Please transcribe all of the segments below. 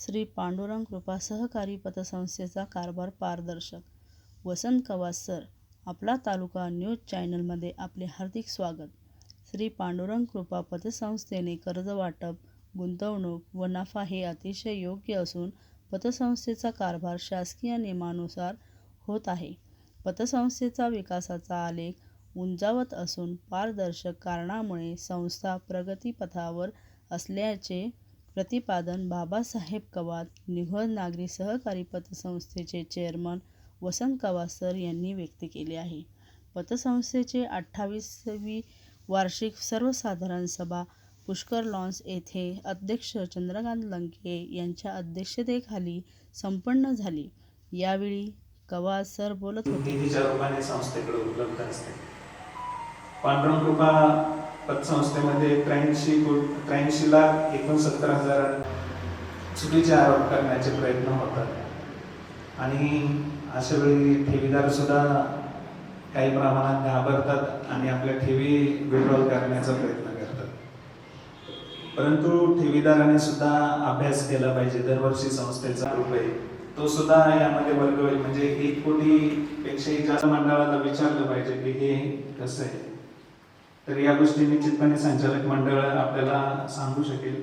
श्री पांडुरंग कृपा सहकारी पतसंस्थेचा कारभार पारदर्शक. वसंत कवास सर, आपला तालुका न्यूज चॅनलमध्ये आपले हार्दिक स्वागत. श्री पांडुरंग कृपा पतसंस्थेने कर्ज वाटप, गुंतवणूक व नफा हे अतिशय योग्य असून पतसंस्थेचा कारभार शासकीय नियमानुसार होत आहे. पतसंस्थेचा विकासाचा आलेख उंचावत असून पारदर्शक कारणामुळे संस्था प्रगतीपथावर असल्याचे प्रतिपादन बाबासाहेब कवात, निघोज नागरी सहकारी पतसंस्थेचे चेअरमन वसंत कवास सर यांनी व्यक्त केले आहे. पतसंस्थेचे 28वी वार्षिक सर्वसाधारण सभा पुष्कर लॉन्स येथे अध्यक्ष चंद्रकांत लंके यांच्या अध्यक्षतेखाली संपन्न झाली. यावेळी कवास सर बोलत होते. निधीच्या रूपाने संस्थेकडे उपलब्ध असते. पांडुरंग कृपा पतसंस्थेमध्ये 83,69,000 चुकीचे आरोप करण्याचे प्रयत्न होतात आणि अशा वेळी ठेवीदार सुद्धा काही प्रमाणात घाबरतात आणि आपल्या ठेवी विड्रॉल करण्याचा प्रयत्न करतात. परंतु ठेवीदाराने सुद्धा अभ्यास केला पाहिजे. दरवर्षी संस्थेचा रुपये तो सुद्धा यामध्ये वर्ग होईल. म्हणजे 1 कोटीपेक्षाही जास्त मंडळाला विचारलं पाहिजे की हे कसं आहे. तर या गोष्टी निश्चितपणे संचालक मंडळ आपल्याला सांगू शकेल.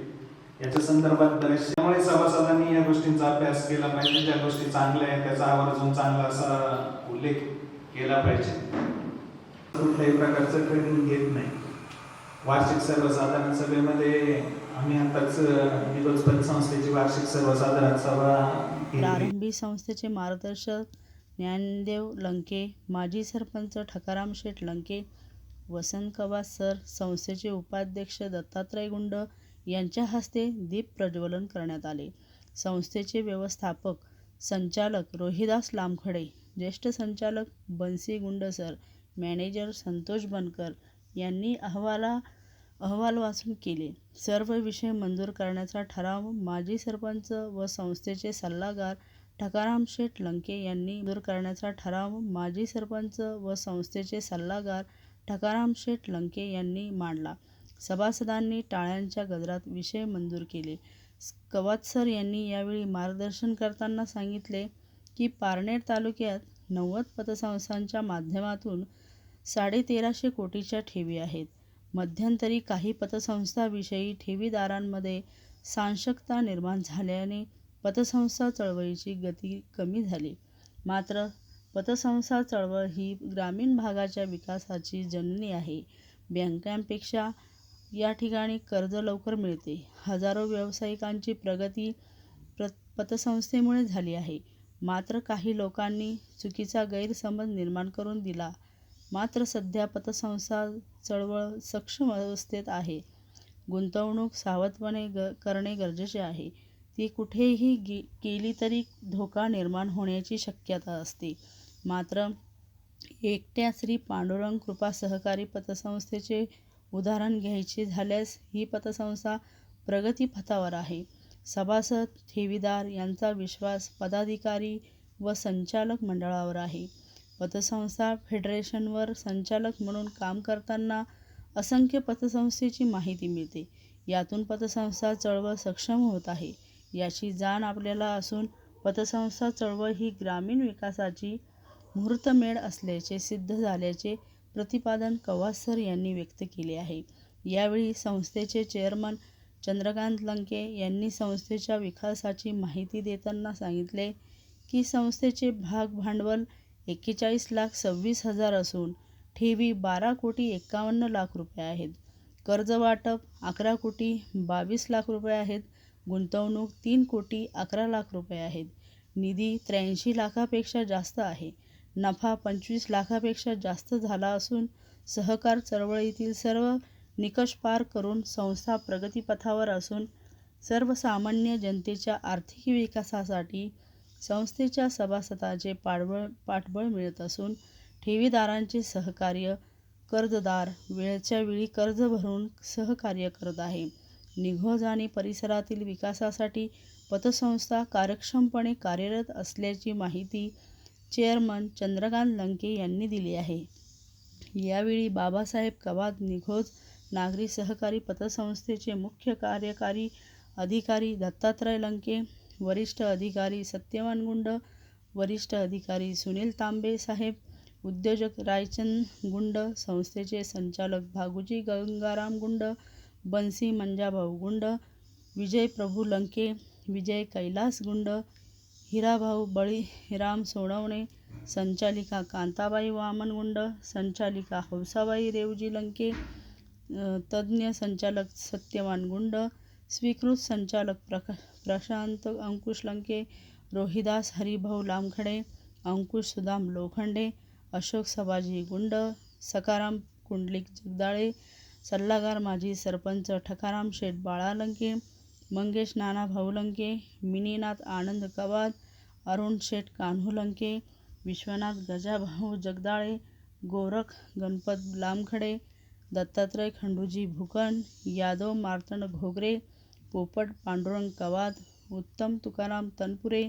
याच्या संदर्भात बरेचसे, त्यामुळे सभासदांनी या गोष्टींचा अभ्यास केला पाहिजे. ज्या गोष्टी चांगल्या आहेत त्याचा आवर्जून चांगला असा उल्लेख केला पाहिजे. कुठल्याही प्रकारचं ट्रेनिंग घेत नाही. वार्षिक सर्वसाधारण सभेमध्ये आम्ही आताच निघोज पतसंस्थेची वार्षिक सर्वसाधारण सभा प्रारंभी संस्थेचे मार्गदर्शक ज्ञानदेव लंके, माजी सरपंच ठकाराम शेठ लंके, वसंत कवास सर, संस्थेचे उपाध्यक्ष दत्तात्रय गुंड यांच्या हस्ते दीप प्रज्वलन करण्यात आले. संस्थेचे व्यवस्थापक संचालक रोहिदास लामखडे, ज्येष्ठ संचालक बन्सी गुंड सर, मॅनेजर संतोष बनकर यांनी अहवाल वाचून केले. सर्व विषय मंजूर करण्याचा ठराव माजी सरपंच व संस्थेचे सल्लागार ठकाराम शेठ लंके यांनी मंजूर करण्याचा ठराव माजी सरपंच व संस्थेचे सल्लागार ठकाराम शेठ लंके यांनी मांडला. सभासदांनी टाळ्यांच्या गजरात विषय मंजूर केले. कवात सर यांनी यावेळी मार्गदर्शन करताना सांगितले की पारनेर तालुक्यात 90 पतसंस्थांच्या माध्यमातून 1350 कोटीच्या ठेवी आहेत. मध्यंतरी काही पतसंस्थांविषयी ठेवीदारांमध्ये साशंकता निर्माण झाल्याने पतसंस्था चळवळीची गती कमी झाली. मात्र पतसंस्था चळवळ ही ग्रामीण भागाच्या विकासाची जननी आहे. बँकांपेक्षा या ठिकाणी कर्ज लवकर मिळते. हजारो व्यावसायिकांची प्रगती पतसंस्थेमुळे झाली आहे. मात्र काही लोकांनी चुकीचा गैरसमज निर्माण करून दिला. मात्र सध्या पतसंस्था चळवळ सक्षम अवस्थेत आहे. गुंतवणूक सावधपणे करणे गरजेचे आहे. ती कुठेही केली तरी धोका निर्माण होण्याची शक्यता असते. मात्र एकट्या श्री पांडुरंग कृपा सहकारी पतसंस्थेचे उदाहरण घ्यायचे झाल्यास ही पतसंस्था प्रगतीपथावर आहे. सभासद, ठेवीदार यांचा विश्वास पदाधिकारी व संचालक मंडळावर आहे. पतसंस्था फेडरेशनवर संचालक म्हणून काम करताना असंख्य पतसंस्थेची माहिती मिळते. यातून पतसंस्था चळवळ सक्षम होत आहे याची जाण आपल्याला असून पतसंस्था चळवळ ही ग्रामीण विकासाची मुहूर्तमेढ असल्याचे सिद्ध झाल्याचे प्रतिपादन कवास सर यांनी व्यक्त केले आहे. यावेळी संस्थेचे चेअरमन चंद्रकांत लंके यांनी संस्थेच्या विकासाची माहिती देताना सांगितले की संस्थेचे भाग भांडवल 41,26,000 असून ठेवी 12,51,00,000 रुपये आहेत. कर्ज वाटप 11,22,00,000 रुपये आहेत. गुंतवणूक 3,11,00,000 रुपये आहेत. निधी 83 लाखापेक्षा जास्त आहे. नफा 25 लाखापेक्षा जास्त झाला असून सहकार चळवळीतील सर्व निकष पार करून संस्था प्रगतीपथावर असून सर्वसामान्य जनतेच्या आर्थिक विकासासाठी संस्थेच्या सभासदांचे पाठबळ मिळत असून ठेवीदारांचे सहकार्य, कर्जदार वेळच्या वेळी कर्ज भरून सहकार्य करत आहे. निघोज आणि परिसरातील विकासासाठी पतसंस्था कार्यक्षमपणे कार्यरत असल्याची माहिती चेअरमन चंद्रकांत लंके यांनी दिली आहे. यावेळी बाबासाहेब कवात, निघोज नागरी सहकारी पतसंस्थेचे मुख्य कार्यकारी अधिकारी दत्तात्रय लंके, वरिष्ठ अधिकारी सत्यवान गुंड, वरिष्ठ अधिकारी सुनील तांबे साहेब, उद्योजक रायचंद गुंड, संस्थेचे संचालक भागुजी गंगाराम गुंड, बन्सी मंजाभाऊ गुंड, विजय प्रभू लंके, विजय कैलास गुंड, हिराभाऊ बळीराम सोनवणे, संचालिका कांताबाई वामन गुंड, संचालिका हौसाबाई रेवजी लंके, तज्ज्ञ संचालक सत्यवान गुंड, स्वीकृत संचालक प्रशांत अंकुश लंके, रोहिदास हरिभाऊ लामखडे, अंकुश सुदाम लोखंडे, अशोक सबाजी गुंड, सखाराम कुंडलिक जगदाळे, सल्लागार माजी सरपंच ठकाराम शेठ बाळा लंके, मंगेश नानाभाऊ लंके, मिनीनाथ आनंद कवाद, अरुण शेठ कान्हू लंके, विश्वनाथ गजाभाऊ जगदाळे, गोरख गणपत लामखडे, दत्तात्रय खंडूजी भुकन, यादव मार्तंड घोगरे, पोपट पांडुरंग कवाद, उत्तम तुकाराम तनपुरे,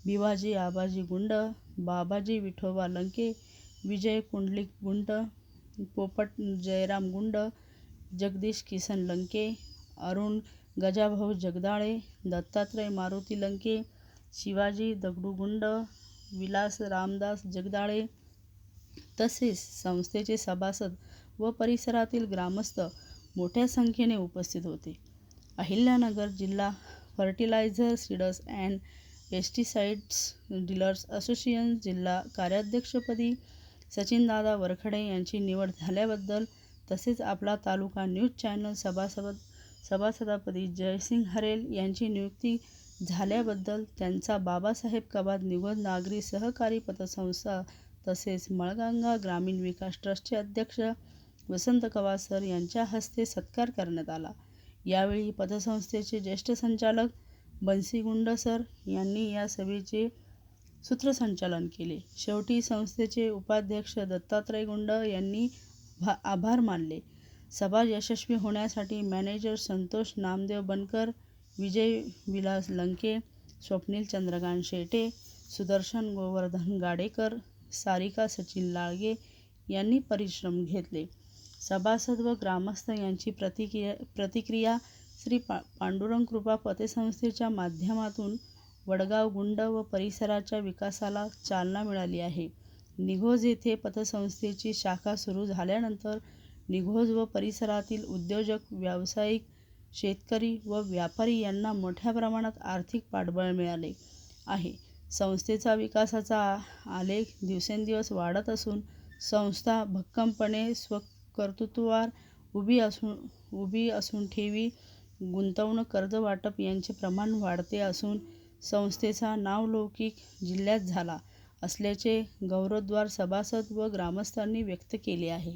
भिवाजी आबाजी गुंड, बाबाजी विठोबा लंके, विजय कुंडलिक गुंड, पोपट जयराम गुंड, जगदीश किसन लंके, अरुण गजाभाऊ जगदाळे, दत्तात्रय मारुती लंके, शिवाजी दगडू गुंड, विलास रामदास जगदाळे तसेच संस्थेचे सभासद व परिसरातील ग्रामस्थ मोठ्या संख्येने उपस्थित होते. अहिल्यानगर जिल्हा fertilizer seeds and pesticides dealers association जिल्हा कार्याध्यक्षपदी सचिनदादा वरखडे यांची निवड झाल्याबद्दल तसेच आपला तालुका न्यूज चॅनल सभासदापदी जयसिंग हरेल यांची नियुक्ती झाल्याबद्दल त्यांचा बाबासाहेब कवाद निगोज नागरी सहकारी पतसंस्था तसेच मळगंगा ग्रामीण विकास ट्रस्टचे अध्यक्ष वसंत कवाद सर यांच्या हस्ते सत्कार करण्यात आला. यावेळी पतसंस्थेचे ज्येष्ठ संचालक बन्सी गुंड सर यांनी या सभेचे सूत्रसंचालन केले. शेवटी संस्थेचे उपाध्यक्ष दत्तात्रय गुंड यांनी आभार मानले. सभा यशस्वी होण्यासाठी मॅनेजर संतोष नामदेव बनकर, विजय विलास लंके, स्वप्नील चंद्रकांत शेटे, सुदर्शन गोवर्धन गाडेकर, सारिका सचिन लाळगे यांनी परिश्रम घेतले. सभासद व ग्रामस्थ यांची प्रतिक्रिया श्री पांडुरंग कृपा पतसंस्थेच्या माध्यमातून वडगाव गुंड व परिसराच्या विकासाला चालना मिळाली आहे. निघोज येथे पतसंस्थेची शाखा सुरू झाल्यानंतर निघोज व परिसरातील उद्योजक, व्यावसायिक, शेतकरी व व्यापारी यांना मोठ्या प्रमाणात आर्थिक पाठबळ मिळाले आहे. संस्थेचा विकासाचा आलेख दिवसेंदिवस वाढत असून संस्था भक्कमपणे स्वकर्तृत्वावर उभी असून ठेवी, गुंतवणूक, कर्ज वाटप यांचे प्रमाण वाढते असून संस्थेचा नावलौकिक जिल्ह्यात झाला असल्याचे गौरवोद्गार सभासद व ग्रामस्थांनी व्यक्त केले आहे.